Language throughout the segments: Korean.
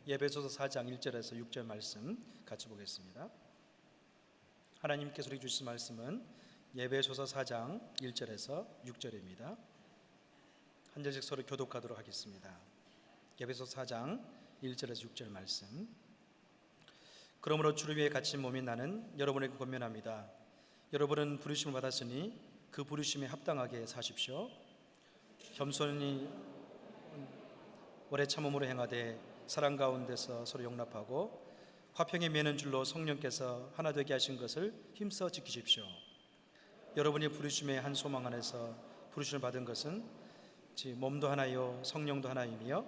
에베소서 4장 1절에서 6절 말씀 같이 보겠습니다. 하나님께서 우리 주신 말씀은 에베소서 4장 1절에서 6절입니다. 한 절씩 서로 교독하도록 하겠습니다. 에베소서 4장 1절에서 6절 말씀. 그러므로 주를 위해 갇힌 몸인 나는 여러분에게 권면합니다. 여러분은 부르심을 받았으니 그 부르심에 합당하게 사십시오. 겸손히 오래 참음으로 행하되 사랑 가운데서 서로 용납하고 화평에 매는 줄로 성령께서 하나 되게 하신 것을 힘써 지키십시오. 여러분이 부르심의 한 소망 안에서 부르심을 받은 것은 몸도 하나요 성령도 하나이며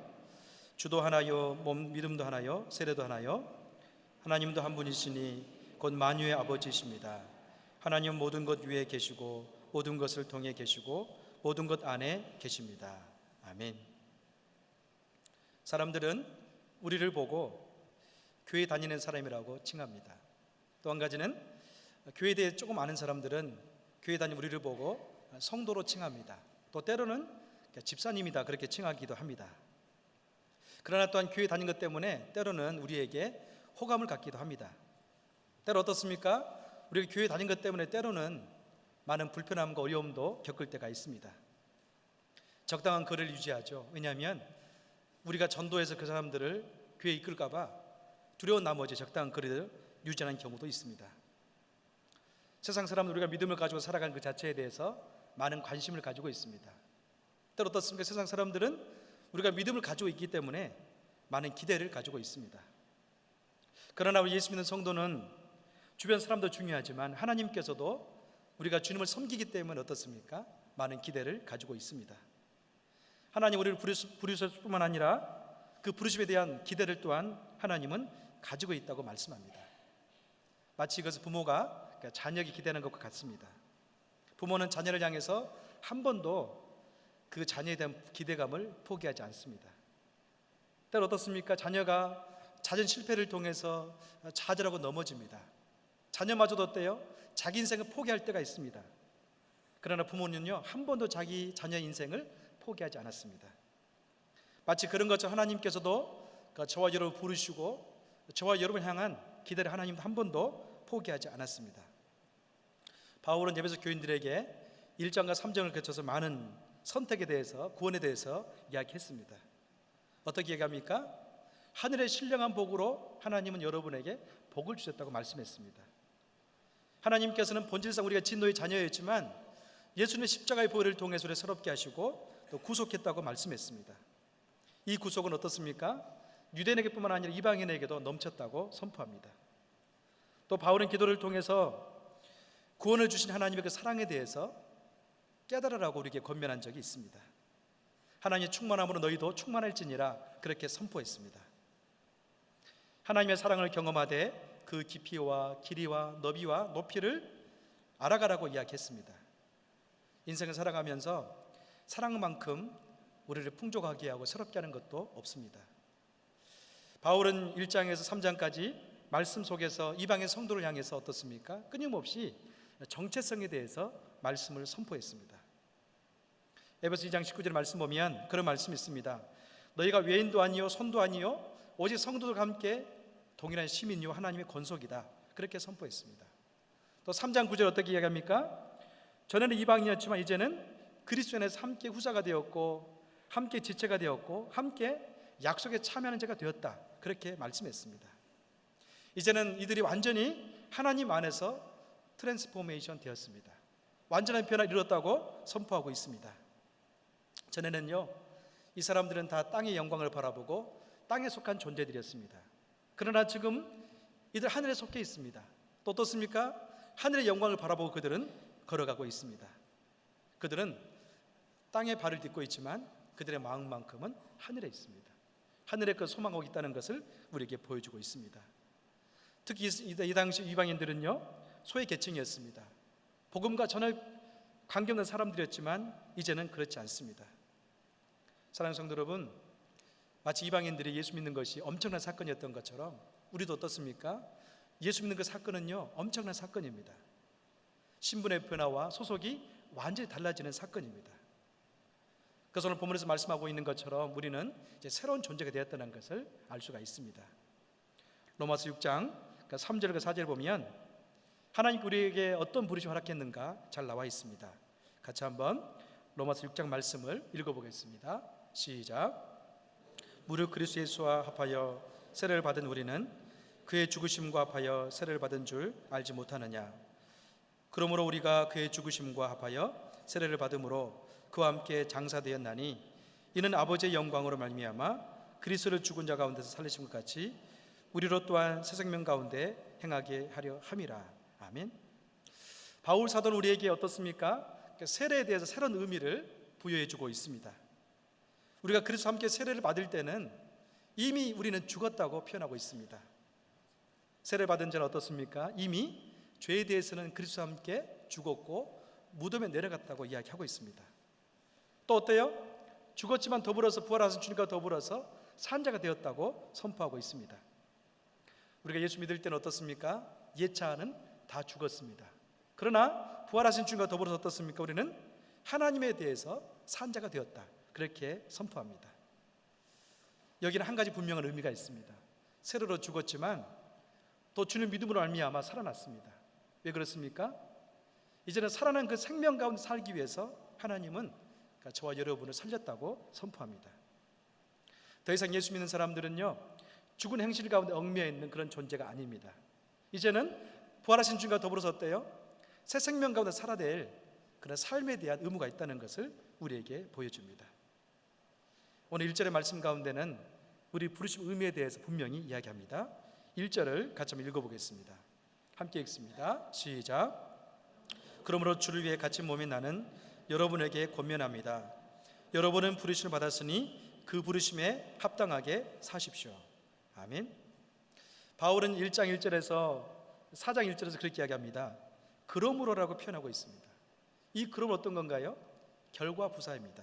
주도 하나요 믿음도 하나요 세례도 하나요 하나님도 한 분이시니 곧 만유의 아버지이십니다. 하나님은 모든 것 위에 계시고 모든 것을 통해 계시고 모든 것 안에 계십니다. 아멘. 사람들은 우리를 보고 교회 다니는 사람이라고 칭합니다. 또 한 가지는 교회에 대해 조금 아는 사람들은 교회 다니는 우리를 보고 성도로 칭합니다. 또 때로는 집사님이다 그렇게 칭하기도 합니다. 그러나 또한 교회 다닌 것 때문에 때로는 우리에게 호감을 갖기도 합니다. 때로 어떻습니까? 우리가 교회 다닌 것 때문에 때로는 많은 불편함과 어려움도 겪을 때가 있습니다. 적당한 거리를 유지하죠. 왜냐하면 우리가 전도해서 그 사람들을 교회에 이끌까 봐 두려운 나머지 적당한 거리를 유지하는 경우도 있습니다. 세상 사람들 우리가 믿음을 가지고 살아가는 그 자체에 대해서 많은 관심을 가지고 있습니다. 때로 어떻습니까? 세상 사람들은 우리가 믿음을 가지고 있기 때문에 많은 기대를 가지고 있습니다. 그러나 우리 예수 믿는 성도는 주변 사람도 중요하지만 하나님께서도 우리가 주님을 섬기기 때문에 어떻습니까? 많은 기대를 가지고 있습니다. 하나님 우리를 부르셨을 뿐만 아니라 그 부르심에 대한 기대를 또한 하나님은 가지고 있다고 말씀합니다. 마치 이것은 부모가 자녀에게 기대하는 것과 같습니다. 부모는 자녀를 향해서 한 번도 그 자녀에 대한 기대감을 포기하지 않습니다. 때로 어떻습니까? 자녀가 잦은 실패를 통해서 좌절하고 넘어집니다. 자녀마저도 어때요? 자기 인생을 포기할 때가 있습니다. 그러나 부모는요 한 번도 자기 자녀의 인생을 포기하지 않았습니다. 마치 그런 것처럼 하나님께서도 저와 여러분을 부르시고 저와 여러분을 향한 기대를 하나님도 한 번도 포기하지 않았습니다. 바울은 에베소 교인들에게 1장과 3장을 거쳐서 많은 선택에 대해서 구원에 대해서 이야기했습니다. 어떻게 얘기합니까? 하늘의 신령한 복으로 하나님은 여러분에게 복을 주셨다고 말씀했습니다. 하나님께서는 본질상 우리가 진노의 자녀였지만 예수님의 십자가의 보혈을 통해서 우리를 새롭게 하시고 또 구속했다고 말씀했습니다. 이 구속은 어떻습니까? 유대인에게뿐만 아니라 이방인에게도 넘쳤다고 선포합니다. 또 바울은 기도를 통해서 구원을 주신 하나님의 그 사랑에 대해서 깨달으라고 우리에게 권면한 적이 있습니다. 하나님의 충만함으로 너희도 충만할지니라 그렇게 선포했습니다. 하나님의 사랑을 경험하되 그 깊이와 길이와 너비와 높이를 알아가라고 이야기했습니다. 인생을 살아가면서 사랑만큼 우리를 풍족하게 하고 새롭게 하는 것도 없습니다. 바울은 1장에서 3장까지 말씀 속에서 이방인 성도를 향해서 어떻습니까? 끊임없이 정체성에 대해서 말씀을 선포했습니다. 에베소 2장 19절 말씀 보면 그런 말씀이 있습니다. 너희가 외인도 아니요 손도 아니요 오직 성도들과 함께 동일한 시민이요 하나님의 권속이다 그렇게 선포했습니다. 또 3장 9절 어떻게 이야기합니까? 전에는 이방인이었지만 이제는 그리스도 안에서 함께 후사가 되었고 함께 지체가 되었고 함께 약속에 참여하는 자가 되었다 그렇게 말씀했습니다. 이제는 이들이 완전히 하나님 안에서 트랜스포메이션 되었습니다. 완전한 변화를 이뤘다고 선포하고 있습니다. 전에는요 이 사람들은 다 땅의 영광을 바라보고 땅에 속한 존재들이었습니다. 그러나 지금 이들 하늘에 속해 있습니다. 또 어떻습니까? 하늘의 영광을 바라보고 그들은 걸어가고 있습니다. 그들은 땅에 발을 딛고 있지만 그들의 마음만큼은 하늘에 있습니다. 하늘에 그 소망하고 있다는 것을 우리에게 보여주고 있습니다. 특히 이 당시 이방인들은요 소외 계층이었습니다. 복음과 전혀 관계없는 사람들이었지만 이제는 그렇지 않습니다. 사랑하는 성도 여러분, 마치 이방인들이 예수 믿는 것이 엄청난 사건이었던 것처럼 우리도 어떻습니까? 예수 믿는 그 사건은요 엄청난 사건입니다. 신분의 변화와 소속이 완전히 달라지는 사건입니다. 그래서 오늘 본문에서 말씀하고 있는 것처럼 우리는 이제 새로운 존재가 되었다는 것을 알 수가 있습니다. 로마서 6장 3절과 4절 보면 하나님 우리에게 어떤 부르심을 허락했는가 잘 나와 있습니다. 같이 한번 로마서 6장 말씀을 읽어보겠습니다. 시작. 무릇 그리스도 예수와 합하여 세례를 받은 우리는 그의 죽으심과 합하여 세례를 받은 줄 알지 못하느냐. 그러므로 우리가 그의 죽으심과 합하여 세례를 받음으로 그와 함께 장사되었나니 이는 아버지의 영광으로 말미암아 그리스도를 죽은 자 가운데서 살리신 것 같이 우리로 또한 새 생명 가운데 행하게 하려 함이라. 아멘. 바울 사도는 우리에게 어떻습니까? 세례에 대해서 새로운 의미를 부여해 주고 있습니다. 우리가 그리스도와 함께 세례를 받을 때는 이미 우리는 죽었다고 표현하고 있습니다. 세례를 받은 자는 어떻습니까? 이미 죄에 대해서는 그리스도와 함께 죽었고 무덤에 내려갔다고 이야기하고 있습니다. 또 어때요? 죽었지만 더불어서 부활하신 주님과 더불어서 산자가 되었다고 선포하고 있습니다. 우리가 예수 믿을 때는 어떻습니까? 옛자는 다 죽었습니다. 그러나 부활하신 주님과 더불어서 어떻습니까? 우리는 하나님에 대해서 산자가 되었다, 그렇게 선포합니다. 여기는 한 가지 분명한 의미가 있습니다. 세례로 죽었지만 또 주님 믿음으로 말미암아 살아났습니다. 왜 그렇습니까? 이제는 살아난 그 생명 가운데 살기 위해서 하나님은 저와 여러분을 살렸다고 선포합니다. 더 이상 예수 믿는 사람들은요, 죽은 행실 가운데 얽매여 있는 그런 존재가 아닙니다. 이제는 부활하신 주님과 더불어서 어때요? 새 생명 가운데 살아낼 그런 삶에 대한 의무가 있다는 것을 우리에게 보여줍니다. 오늘 1절의 말씀 가운데는 우리 부르심 의미에 대해서 분명히 이야기합니다. 1절을 같이 한번 읽어보겠습니다. 함께 읽습니다. 시작. 그러므로 주를 위해 갇힌 몸인 나는 여러분에게 권면합니다. 여러분은 부르심을 받았으니 그 부르심에 합당하게 사십시오. 아멘. 바울은 1장 1절에서 4장 1절에서 그렇게 이야기합니다. 그러므로라고 표현하고 있습니다. 이 그러므로 어떤 건가요? 결과 부사입니다.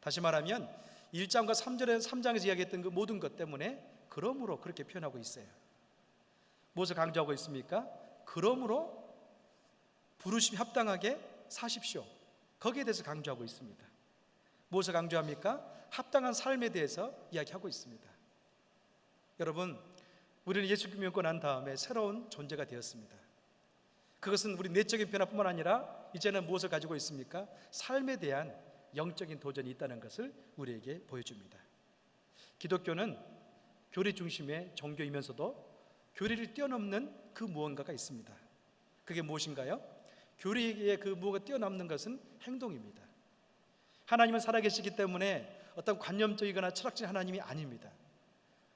다시 말하면 1장과 3장에서 이야기했던 그 모든 것 때문에 그러므로 그렇게 표현하고 있어요. 무엇을 강조하고 있습니까? 그러므로 부르심이 합당하게 사십시오. 거기에 대해서 강조하고 있습니다. 무엇을 강조합니까? 합당한 삶에 대해서 이야기하고 있습니다. 여러분, 우리는 예수 믿고 난 다음에 새로운 존재가 되었습니다. 그것은 우리 내적인 변화뿐만 아니라 이제는 무엇을 가지고 있습니까? 삶에 대한 영적인 도전이 있다는 것을 우리에게 보여줍니다. 기독교는 교리 중심의 종교이면서도 교리를 뛰어넘는 그 무언가가 있습니다. 그게 무엇인가요? 교리의 그 무엇가 뛰어넘는 것은 행동입니다. 하나님은 살아계시기 때문에 어떤 관념적이거나 철학적인 하나님이 아닙니다.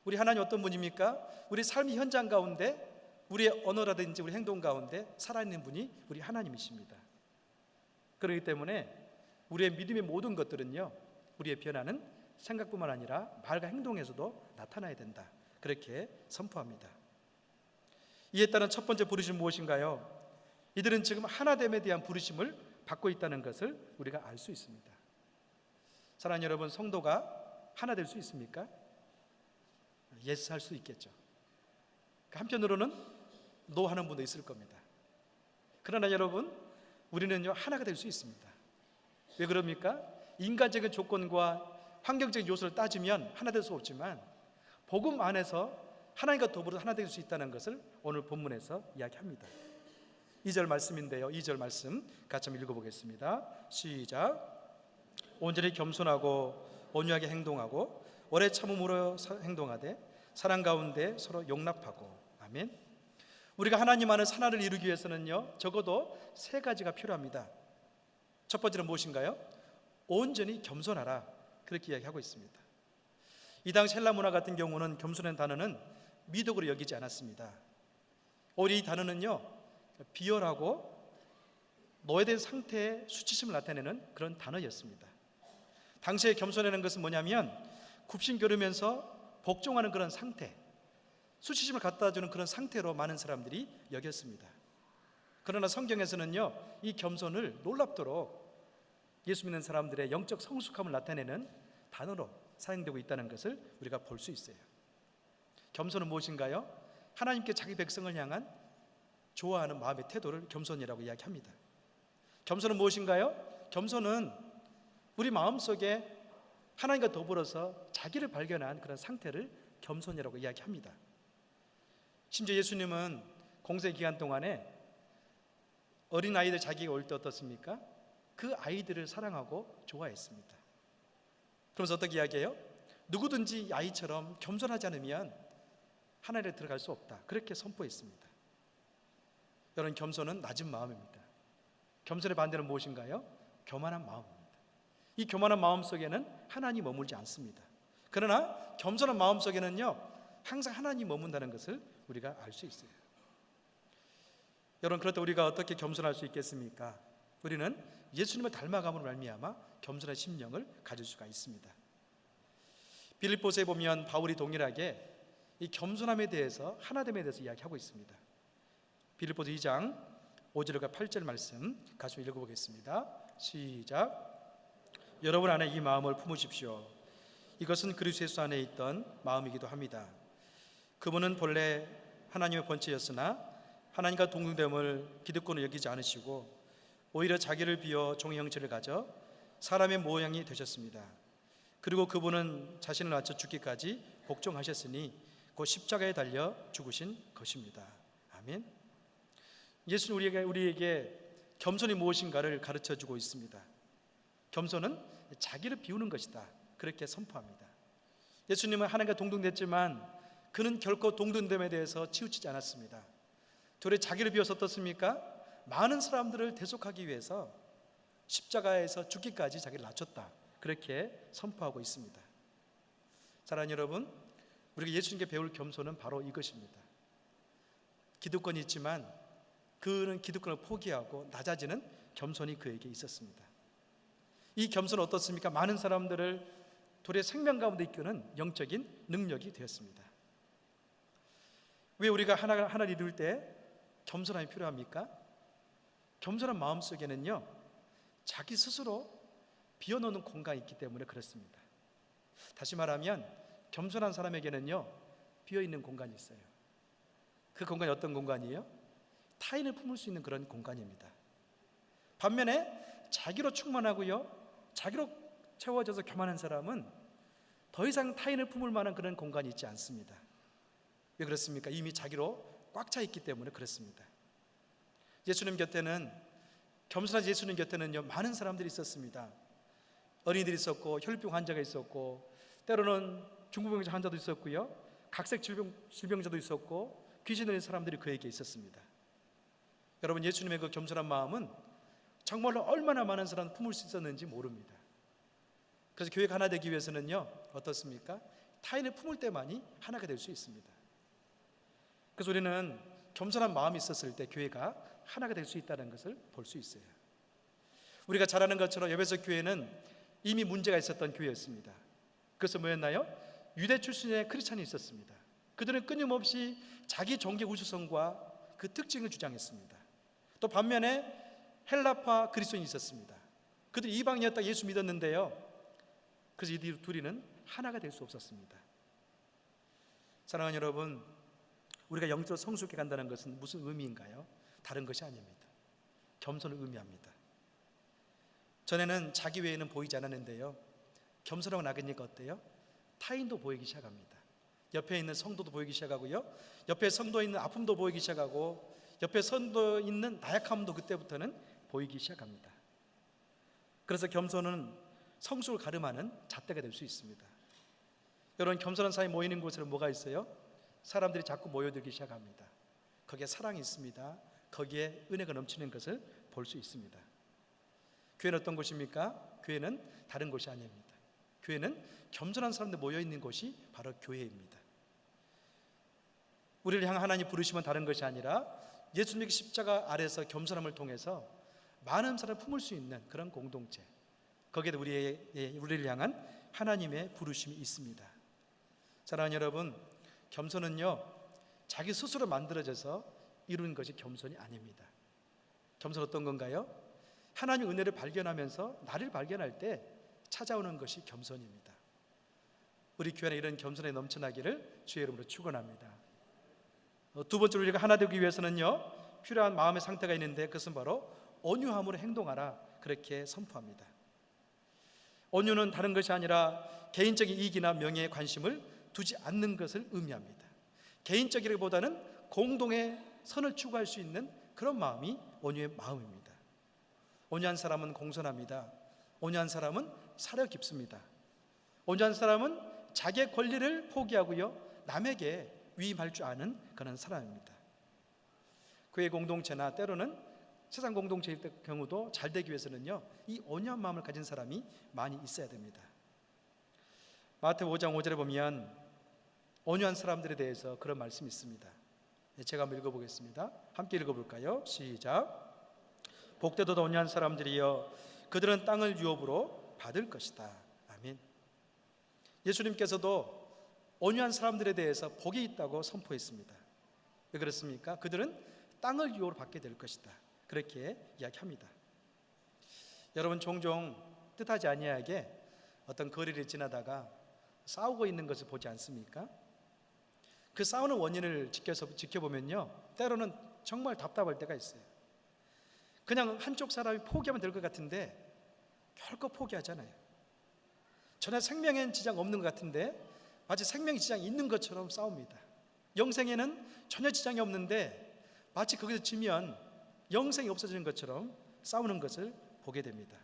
우리 하나님 어떤 분입니까? 우리 삶의 현장 가운데 우리의 언어라든지 우리 행동 가운데 살아있는 분이 우리 하나님이십니다. 그렇기 때문에 우리의 믿음의 모든 것들은요, 우리의 변화는 생각뿐만 아니라 말과 행동에서도 나타나야 된다, 그렇게 선포합니다. 이에 따른 첫 번째 부르심은 무엇인가요? 이들은 지금 하나됨에 대한 부르심을 받고 있다는 것을 우리가 알 수 있습니다. 사랑하는 여러분, 성도가 하나 될 수 있습니까? 예스 할 수 있겠죠. 한편으로는 노 하는 분도 있을 겁니다. 그러나 여러분, 우리는요 하나가 될 수 있습니다. 왜 그럽니까? 인간적인 조건과 환경적인 요소를 따지면 하나 될 수 없지만 복음 안에서 하나님과 더불어 하나 될 수 있다는 것을 오늘 본문에서 이야기합니다. 2절 말씀인데요, 2절 말씀 같이 한번 읽어보겠습니다. 시작. 온전히 겸손하고 온유하게 행동하고 오래 참음으로 행동하되 사랑 가운데 서로 용납하고. 아멘. 우리가 하나님 안에 하나를 이루기 위해서는요 적어도 세 가지가 필요합니다. 첫 번째는 무엇인가요? 온전히 겸손하라, 그렇게 이야기하고 있습니다. 이 당시 헬라 문화 같은 경우는 겸손한 단어는 미덕으로 여기지 않았습니다. 오히려 이 단어는요 비열하고 노예된 상태의 수치심을 나타내는 그런 단어였습니다. 당시에 겸손이라는 것은 뭐냐면 굽신겨르면서 복종하는 그런 상태, 수치심을 갖다주는 그런 상태로 많은 사람들이 여겼습니다. 그러나 성경에서는요 이 겸손을 놀랍도록 예수 믿는 사람들의 영적 성숙함을 나타내는 단어로 사용되고 있다는 것을 우리가 볼 수 있어요. 겸손은 무엇인가요? 하나님께 자기 백성을 향한 좋아하는 마음의 태도를 겸손이라고 이야기합니다. 겸손은 무엇인가요? 겸손은 우리 마음속에 하나님과 더불어서 자기를 발견한 그런 상태를 겸손이라고 이야기합니다. 심지어 예수님은 공생 기간 동안에 어린 아이들 자기가 올 때 어떻습니까? 그 아이들을 사랑하고 좋아했습니다. 그러면서 어떻게 이야기해요? 누구든지 아이처럼 겸손하지 않으면 하나님에 들어갈 수 없다, 그렇게 선포했습니다. 여러분, 겸손은 낮은 마음입니다. 겸손의 반대는 무엇인가요? 교만한 마음입니다. 이 교만한 마음 속에는 하나님이 머물지 않습니다. 그러나 겸손한 마음 속에는요, 항상 하나님이 머문다는 것을 우리가 알 수 있어요. 여러분, 그렇다고 우리가 어떻게 겸손할 수 있겠습니까? 우리는 예수님을 닮아감으로 말미암아 겸손한 심령을 가질 수가 있습니다. 빌립보서에 보면 바울이 동일하게 이 겸손함에 대해서, 하나됨에 대해서 이야기하고 있습니다. 빌립보서 2장 5절과 8절 말씀 같이 읽어보겠습니다. 시작. 여러분 안에 이 마음을 품으십시오. 이것은 그리스도 예수 안에 있던 마음이기도 합니다. 그분은 본래 하나님의 본체였으나 하나님과 동등됨을 기득권으로 여기지 않으시고 오히려 자기를 비워 종의 형체를 가져 사람의 모양이 되셨습니다. 그리고 그분은 자신을 낮춰 죽기까지 복종하셨으니 곧 십자가에 달려 죽으신 것입니다. 아멘. 예수는 우리에게 겸손이 무엇인가를 가르쳐주고 있습니다. 겸손은 자기를 비우는 것이다, 그렇게 선포합니다. 예수님은 하나님과 동등됐지만 그는 결코 동등됨에 대해서 치우치지 않았습니다. 도리어 자기를 비워서 어떻습니까? 많은 사람들을 대속하기 위해서 십자가에서 죽기까지 자기를 낮췄다, 그렇게 선포하고 있습니다. 사랑하는 여러분, 우리가 예수님께 배울 겸손은 바로 이것입니다. 기득권이 있지만 그는 기득권을 포기하고 낮아지는 겸손이 그에게 있었습니다. 이 겸손은 어떻습니까? 많은 사람들을 도리어 생명 가운데 이끄는 영적인 능력이 되었습니다. 왜 우리가 하나를 이룰 때 겸손함이 필요합니까? 겸손한 마음 속에는요, 자기 스스로 비워놓는 공간이 있기 때문에 그렇습니다. 다시 말하면 겸손한 사람에게는요, 비어있는 공간이 있어요. 그 공간이 어떤 공간이에요? 타인을 품을 수 있는 그런 공간입니다. 반면에 자기로 충만하고요, 자기로 채워져서 교만한 사람은 더 이상 타인을 품을 만한 그런 공간이 있지 않습니다. 왜 그렇습니까? 이미 자기로 꽉 차 있기 때문에 그렇습니다. 예수님 곁에는, 겸손한 예수님 곁에는요, 많은 사람들이 있었습니다. 어린이들이 있었고, 혈병 환자가 있었고, 때로는 중풍병자 환자도 있었고요, 각색 질병자도 있었고, 귀신 들린 사람들이 그에게 있었습니다. 여러분, 예수님의 그 겸손한 마음은 정말로 얼마나 많은 사람을 품을 수 있었는지 모릅니다. 그래서 교회가 하나 되기 위해서는요, 어떻습니까? 타인을 품을 때만이 하나가 될 수 있습니다. 그래서 우리는 겸손한 마음이 있었을 때 교회가 하나가 될 수 있다는 것을 볼 수 있어요. 우리가 잘 아는 것처럼 에베소 교회는 이미 문제가 있었던 교회였습니다. 그래서 뭐였나요? 유대 출신의 크리스찬이 있었습니다. 그들은 끊임없이 자기 종교 우수성과 그 특징을 주장했습니다. 또 반면에 헬라파 그리스도인이 있었습니다. 그들이 이방인이었다 예수 믿었는데요, 그래서 이 둘이는 하나가 될 수 없었습니다. 사랑하는 여러분, 우리가 영적으로 성숙해 간다는 것은 무슨 의미인가요? 다른 것이 아닙니다. 겸손을 의미합니다. 전에는 자기 외에는 보이지 않았는데요, 겸손하고 나가니까 어때요? 타인도 보이기 시작합니다. 옆에 있는 성도도 보이기 시작하고요, 옆에 성도에 있는 아픔도 보이기 시작하고, 옆에 성도에 있는 나약함도 그때부터는 보이기 시작합니다. 그래서 겸손은 성숙을 가름하는 잣대가 될 수 있습니다. 여러분, 겸손한 사람이 모이는 곳에는 뭐가 있어요? 사람들이 자꾸 모여들기 시작합니다. 거기에 사랑이 있습니다. 거기에 은혜가 넘치는 것을 볼 수 있습니다. 교회는 어떤 곳입니까? 교회는 다른 곳이 아닙니다. 교회는 겸손한 사람들 모여있는 곳이 바로 교회입니다. 우리를 향한 하나님 부르시면 다른 것이 아니라 예수님의 십자가 아래서 겸손함을 통해서 많은 사람을 품을 수 있는 그런 공동체, 거기에 우리를 향한 하나님의 부르심이 있습니다. 사랑하는 여러분, 겸손은요, 자기 스스로 만들어져서 이루는 것이 겸손이 아닙니다. 겸손 어떤 건가요? 하나님의 은혜를 발견하면서 나를 발견할 때 찾아오는 것이 겸손입니다. 우리 교회 안에 이런 겸손에 넘쳐나기를 주의 이름으로 축원합니다. 두 번째로 우리가 하나 되기 위해서는요, 필요한 마음의 상태가 있는데 그것은 바로 온유함으로 행동하라, 그렇게 선포합니다. 온유는 다른 것이 아니라 개인적인 이익이나 명예에 관심을 두지 않는 것을 의미합니다. 개인적이라기보다는 공동의 선을 추구할 수 있는 그런 마음이 온유의 마음입니다. 온유한 사람은 공손합니다. 온유한 사람은 사려 깊습니다. 온유한 사람은 자기의 권리를 포기하고요, 남에게 위임할 줄 아는 그런 사람입니다. 교회 공동체나 때로는 세상 공동체일 경우도 잘 되기 위해서는요, 이 온유한 마음을 가진 사람이 많이 있어야 됩니다. 마태복음 5장 5절에 보면 온유한 사람들에 대해서 그런 말씀이 있습니다. 제가 한번 읽어보겠습니다. 함께 읽어볼까요? 시작. 복되도다 온유한 사람들이여 그들은 땅을 유업으로 받을 것이다. 아멘. 예수님께서도 온유한 사람들에 대해서 복이 있다고 선포했습니다. 왜 그렇습니까? 그들은 땅을 유업으로 받게 될 것이다, 그렇게 이야기합니다. 여러분, 종종 뜻하지 아니하게 어떤 거리를 지나다가 싸우고 있는 것을 보지 않습니까? 그 싸우는 원인을 지켜보면요, 때로는 정말 답답할 때가 있어요. 그냥 한쪽 사람이 포기하면 될 것 같은데 결코 포기하잖아요. 전혀 생명엔 지장 없는 것 같은데 마치 생명에 지장이 있는 것처럼 싸웁니다. 영생에는 전혀 지장이 없는데 마치 거기서 지면 영생이 없어지는 것처럼 싸우는 것을 보게 됩니다.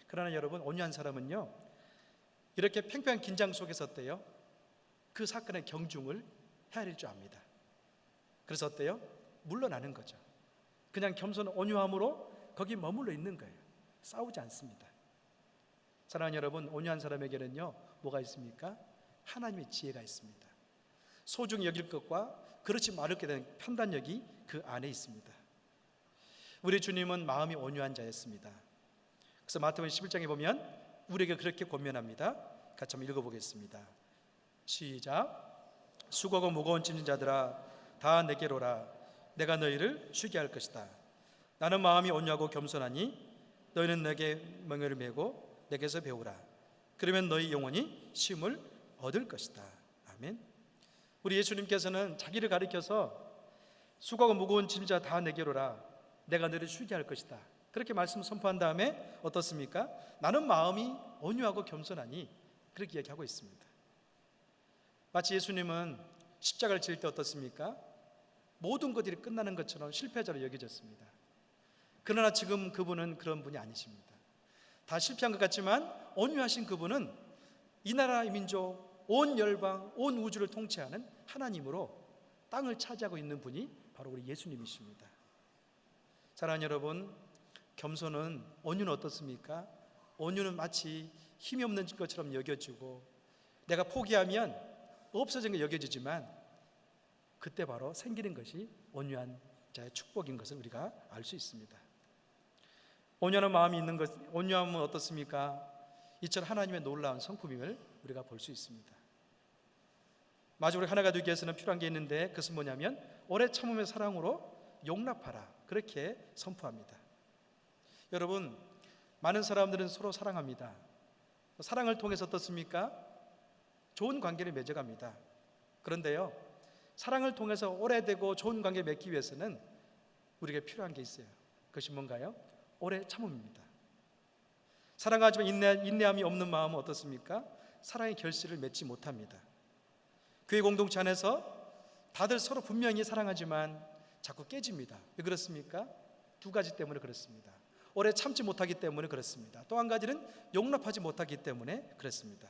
그러나 여러분, 온유한 사람은요, 이렇게 팽팽한 긴장 속에서 어때요? 그 사건의 경중을 헤아릴 줄 압니다. 그래서 어때요? 물러나는 거죠. 그냥 겸손 온유함으로 거기 머물러 있는 거예요. 싸우지 않습니다. 사랑하는 여러분, 온유한 사람에게는요, 뭐가 있습니까? 하나님의 지혜가 있습니다. 소중히 여길 것과 그렇지 말을 게 되는 판단력이 그 안에 있습니다. 우리 주님은 마음이 온유한 자였습니다. 그래서 마태복음 11장에 보면 우리에게 그렇게 권면합니다. 같이 한번 읽어보겠습니다. 시작. 수고하고 무거운 짐진 자들아 다 내게로 오라. 내가 너희를 쉬게 할 것이다. 나는 마음이 온유하고 겸손하니 너희는 내게 멍에를 메고 내게서 배우라. 그러면 너희 영혼이 쉼을 얻을 것이다. 아멘. 우리 예수님께서는 자기를 가리켜서 수고하고 무거운 짐진 자 다 내게로 오라. 내가 너희를 쉬게 할 것이다, 그렇게 말씀 선포한 다음에 어떻습니까? 나는 마음이 온유하고 겸손하니, 그렇게 이야기하고 있습니다. 마치 예수님은 십자가를 질 때 어떻습니까? 모든 것들이 끝나는 것처럼 실패자로 여겨졌습니다. 그러나 지금 그분은 그런 분이 아니십니다. 다 실패한 것 같지만 온유하신 그분은 이 나라 이 민족, 온 열방, 온 우주를 통치하는 하나님으로 땅을 차지하고 있는 분이 바로 우리 예수님이십니다. 사랑하는 여러분, 겸손은, 온유는 어떻습니까? 온유는 마치 힘이 없는 것처럼 여겨지고 내가 포기하면 없어진 게 여겨지지만 그때 바로 생기는 것이 온유한 자의 축복인 것을 우리가 알 수 있습니다. 온유한 마음이 있는 것, 온유함은 어떻습니까? 이처럼 하나님의 놀라운 성품임을 우리가 볼 수 있습니다. 마지막으로 하나가 되기 위해서는 필요한 게 있는데 그것은 뭐냐면 오래 참음의 사랑으로 용납하라, 그렇게 선포합니다. 여러분, 많은 사람들은 서로 사랑합니다. 사랑을 통해서 어떻습니까? 좋은 관계를 맺어갑니다. 그런데요, 사랑을 통해서 오래되고 좋은 관계를 맺기 위해서는 우리에게 필요한 게 있어요. 그것이 뭔가요? 오래 참음입니다. 사랑하지만 인내함이 없는 마음은 어떻습니까? 사랑의 결실을 맺지 못합니다. 교회 공동체 안에서 다들 서로 분명히 사랑하지만 자꾸 깨집니다. 왜 그렇습니까? 두 가지 때문에 그렇습니다. 오래 참지 못하기 때문에 그렇습니다. 또 한 가지는 용납하지 못하기 때문에 그렇습니다.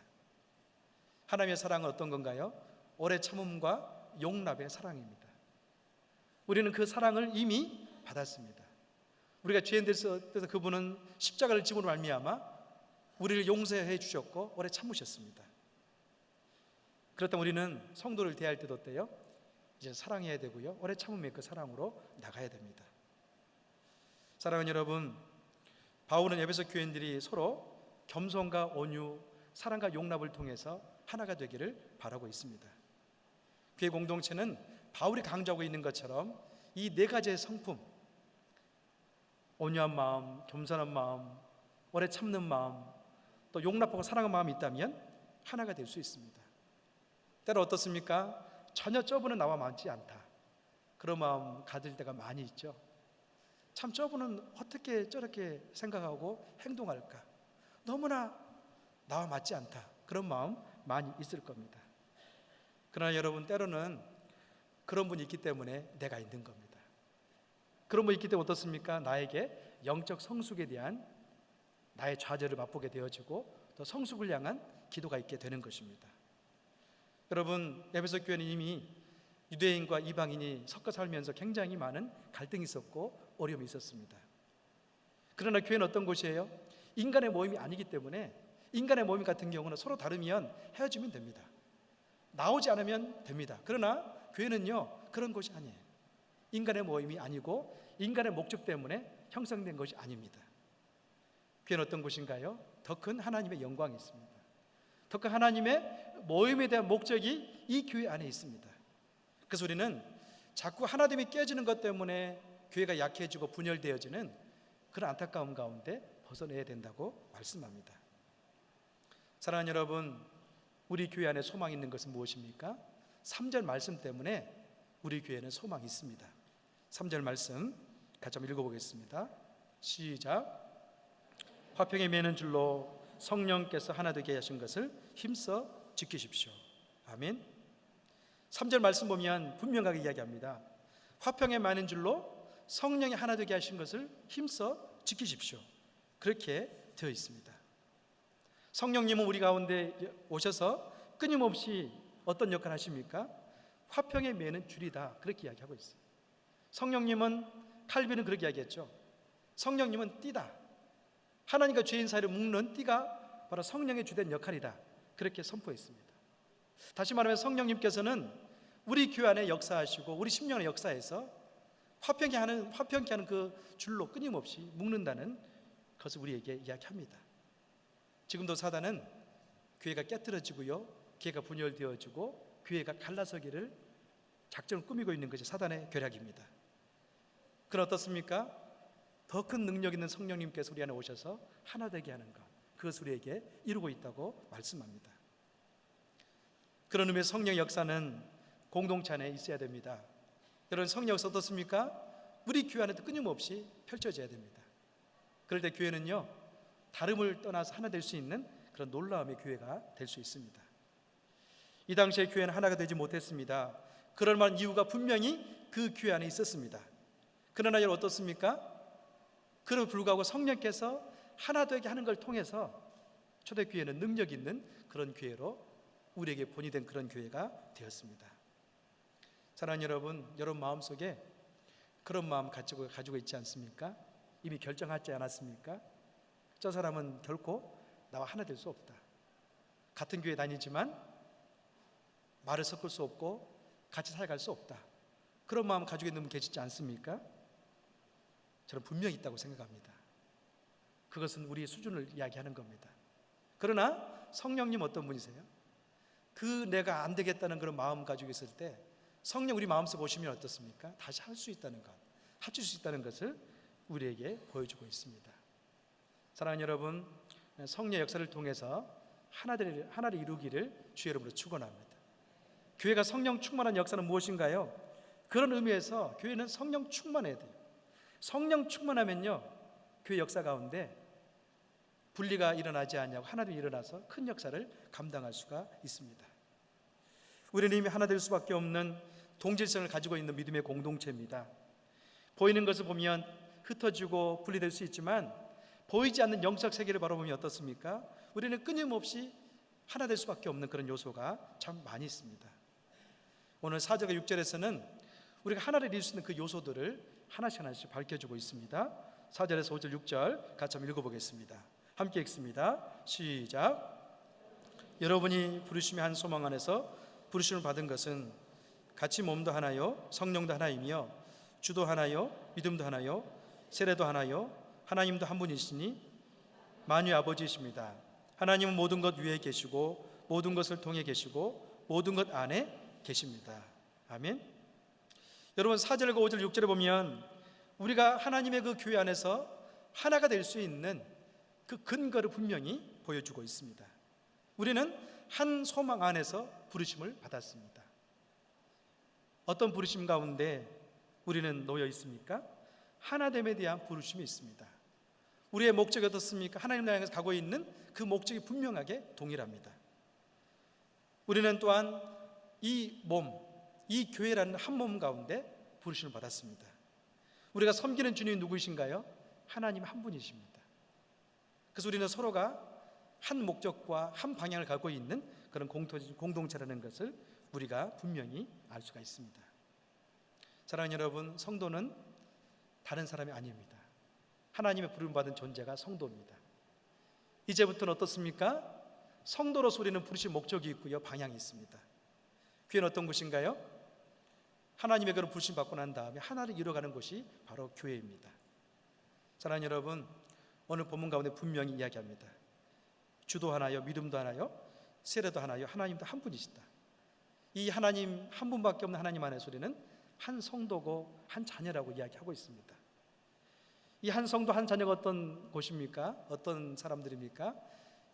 하나님의 사랑은 어떤 건가요? 오래 참음과 용납의 사랑입니다. 우리는 그 사랑을 이미 받았습니다. 우리가 죄인 돼서 그분은 십자가를 짐으로 말미암아 우리를 용서해 주셨고 오래 참으셨습니다. 그렇다면 우리는 성도를 대할 때도 어때요? 이제 사랑해야 되고요, 오래 참음의 그 사랑으로 나가야 됩니다. 사랑하는 여러분, 바울은 에베소 교인들이 서로 겸손과 온유, 사랑과 용납을 통해서 하나가 되기를 바라고 있습니다. 교회 공동체는 바울이 강조하고 있는 것처럼 이 네 가지의 성품, 온유한 마음, 겸손한 마음, 오래 참는 마음, 또 용납하고 사랑하는 마음이 있다면 하나가 될 수 있습니다. 때로 어떻습니까? 전혀 저분은 나와 맞지 않다, 그런 마음 가질 때가 많이 있죠. 참 저분은 어떻게 저렇게 생각하고 행동할까? 너무나 나와 맞지 않다, 그런 마음 많이 있을 겁니다. 그러나 여러분, 때로는 그런 분이 있기 때문에 내가 있는 겁니다. 그런 분이 있기 때문에 어떻습니까? 나에게 영적 성숙에 대한 나의 좌절을 맛보게 되어지고 또 성숙을 향한 기도가 있게 되는 것입니다. 여러분, 에베소 교회는 이미 유대인과 이방인이 섞어 살면서 굉장히 많은 갈등이 있었고 어려움이 있었습니다. 그러나 교회는 어떤 곳이에요? 인간의 모임이 아니기 때문에 인간의 모임 같은 경우는 서로 다르면 헤어지면 됩니다. 나오지 않으면 됩니다. 그러나 교회는요, 그런 곳이 아니에요. 인간의 모임이 아니고 인간의 목적 때문에 형성된 것이 아닙니다. 교회는 어떤 곳인가요? 더 큰 하나님의 영광이 있습니다. 더 큰 하나님의 모임에 대한 목적이 이 교회 안에 있습니다. 그래서 우리는 자꾸 하나됨이 깨지는 것 때문에 교회가 약해지고 분열되어지는 그런 안타까움 가운데 벗어내야 된다고 말씀합니다. 사랑하는 여러분, 우리 교회 안에 소망이 있는 것은 무엇입니까? 3절 말씀 때문에 우리 교회는 소망이 있습니다. 3절 말씀 같이 한번 읽어보겠습니다. 시작. 화평에 매는 줄로 성령께서 하나 되게 하신 것을 힘써 지키십시오. 아멘. 3절 말씀 보면 분명하게 이야기합니다. 화평에 매는 줄로 성령이 하나 되게 하신 것을 힘써 지키십시오. 그렇게 되어 있습니다. 성령님은 우리 가운데 오셔서 끊임없이 어떤 역할을 하십니까? 화평에 매는 줄이다, 그렇게 이야기하고 있어요. 성령님은, 칼빈은 그렇게 이야기했죠. 성령님은 띠다. 하나님과 죄인 사이를 묶는 띠가 바로 성령의 주된 역할이다, 그렇게 선포했습니다. 다시 말하면 성령님께서는 우리 교회 안에 역사하시고 우리 심령의 역사에서 화평케 하는 그 줄로 끊임없이 묶는다는 것을 우리에게 이야기합니다. 지금도 사단은 교회가 깨트려지고요, 교회가 분열되어지고 교회가 갈라서기를 작전을 꾸미고 있는 것이 사단의 계략입니다. 그럼 어떻습니까? 더 큰 능력 있는 성령님께서 우리 안에 오셔서 하나 되게 하는 것, 그것을 우리에게 이루고 있다고 말씀합니다. 그런 의미에서 성령의 역사는 공동체 안에 있어야 됩니다. 여러분, 성령 역사 어떻습니까? 우리 교회 안에도 끊임없이 펼쳐져야 됩니다. 그럴 때 교회는요, 다름을 떠나서 하나 될 수 있는 그런 놀라움의 교회가 될 수 있습니다. 이 당시에 교회는 하나가 되지 못했습니다. 그럴 만한 이유가 분명히 그 교회 안에 있었습니다. 그러나 여러분 어떻습니까? 그럼에도 불구하고 성령께서 하나 되게 하는 걸 통해서 초대교회는 능력 있는 그런 교회로 우리에게 본이 된 그런 교회가 되었습니다. 사랑하는 여러분, 여러분 마음속에 그런 마음 가지고 있지 않습니까? 이미 결정하지 않았습니까? 저 사람은 결코 나와 하나 될 수 없다. 같은 교회 다니지만 말을 섞을 수 없고 같이 살아갈 수 없다. 그런 마음 가지고 있는 분 계시지 않습니까? 저는 분명히 있다고 생각합니다. 그것은 우리의 수준을 이야기하는 겁니다. 그러나 성령님 어떤 분이세요? 그 내가 안 되겠다는 그런 마음 가지고 있을 때 성령 우리 마음속에 오시면 어떻습니까? 다시 할 수 있다는 것, 합칠 수 있다는 것을 우리에게 보여주고 있습니다. 사랑하는 여러분, 성령 역사를 통해서 하나를 이루기를 주의 이름으로 축원합니다. 교회가 성령 충만한 역사는 무엇인가요? 그런 의미에서 교회는 성령 충만해야 돼요. 성령 충만하면요, 교회 역사 가운데 분리가 일어나지 않냐고 하나님이 일어나서 큰 역사를 감당할 수가 있습니다. 우리는 이미 하나 될 수밖에 없는 동질성을 가지고 있는 믿음의 공동체입니다. 보이는 것을 보면 흩어지고 분리될 수 있지만 보이지 않는 영적 세계를 바라보면 어떻습니까? 우리는 끊임없이 하나 될 수밖에 없는 그런 요소가 참 많이 있습니다. 오늘 4절과 6절에서는 우리가 하나를 이룰 수 있는 그 요소들을 하나씩 밝혀주고 있습니다. 4절에서 5절, 6절 같이 한번 읽어보겠습니다. 함께 읽습니다. 시작. 여러분이 부르심의 한 소망 안에서 부르심을 받은 것은 같이 몸도 하나요, 성령도 하나이며 주도 하나요, 믿음도 하나요, 세례도 하나요, 하나님도 한 분이시니 만유의 아버지이십니다. 하나님은 모든 것 위에 계시고 모든 것을 통해 계시고 모든 것 안에 계십니다. 아멘. 여러분 4절과 5절, 6절에 보면 우리가 하나님의 그 교회 안에서 하나가 될 수 있는 그 근거를 분명히 보여주고 있습니다. 우리는 한 소망 안에서 부르심을 받았습니다. 어떤 부르심 가운데 우리는 놓여 있습니까? 하나됨에 대한 부르심이 있습니다. 우리의 목적이 어떻습니까? 하나님을 향해서 가고 있는 그 목적이 분명하게 동일합니다. 우리는 또한 이 몸, 이 교회라는 한 몸 가운데 부르심을 받았습니다. 우리가 섬기는 주님이 누구이신가요? 하나님 한 분이십니다. 그래서 우리는 서로가 한 목적과 한 방향을 갖고 있는 그런 공동체라는 것을 우리가 분명히 알 수가 있습니다. 사랑하는 여러분, 성도는 다른 사람이 아닙니다. 하나님의 부름받은 존재가 성도입니다. 이제부터는 어떻습니까? 성도로서 우리는 부르신 목적이 있고요, 방향이 있습니다. 교회는 어떤 곳인가요? 하나님의 그런 부르심 받고 난 다음에 하나를 이뤄가는 곳이 바로 교회입니다. 사랑하는 여러분, 오늘 본문 가운데 분명히 이야기합니다. 주도 하나요, 믿음도 하나요, 세례도 하나요, 하나님도 한 분이시다. 이 하나님 한 분밖에 없는 하나님 안에서 우리는 한 성도고 한 자녀라고 이야기하고 있습니다. 이 한 성도 한 자녀가 어떤 곳입니까? 어떤 사람들입니까?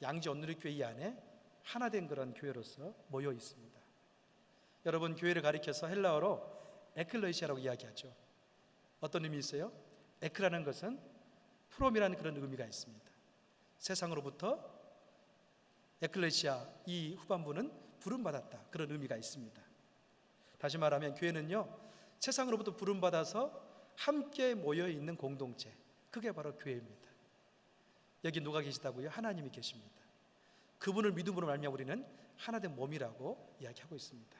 양지 온누리교회 안에 하나 된 그런 교회로서 모여 있습니다. 여러분, 교회를 가리켜서 헬라어로 에클레시아라고 이야기하죠. 어떤 의미 있어요? 에크라는 것은 프롬이라는 그런 의미가 있습니다. 세상으로부터 에클레시아, 이 후반부는 부름받았다, 그런 의미가 있습니다. 다시 말하면 교회는요, 세상으로부터 부름받아서 함께 모여있는 공동체, 그게 바로 교회입니다. 여기 누가 계시다고요? 하나님이 계십니다. 그분을 믿음으로 말미암아 우리는 하나된 몸이라고 이야기하고 있습니다.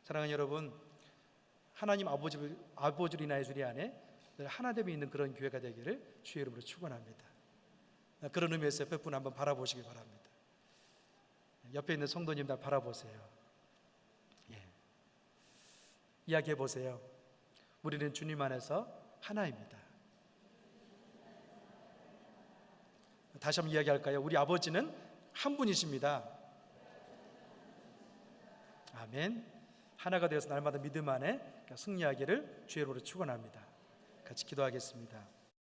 사랑하는 여러분, 하나님 아버지를 인하여 우리 안에 늘 하나됨이 있는 그런 교회가 되기를 주의 이름으로 축원합니다. 그런 의미에서 옆에 분 한번 바라보시기 바랍니다. 옆에 있는 성도님 다 바라보세요. 이야기해 보세요. 우리는 주님 안에서 하나입니다. 다시 한번 이야기할까요? 우리 아버지는 한 분이십니다. 아멘. 하나가 되어서 날마다 믿음 안에 승리하기를 주의 이름으로 축원합니다. 같이 기도하겠습니다.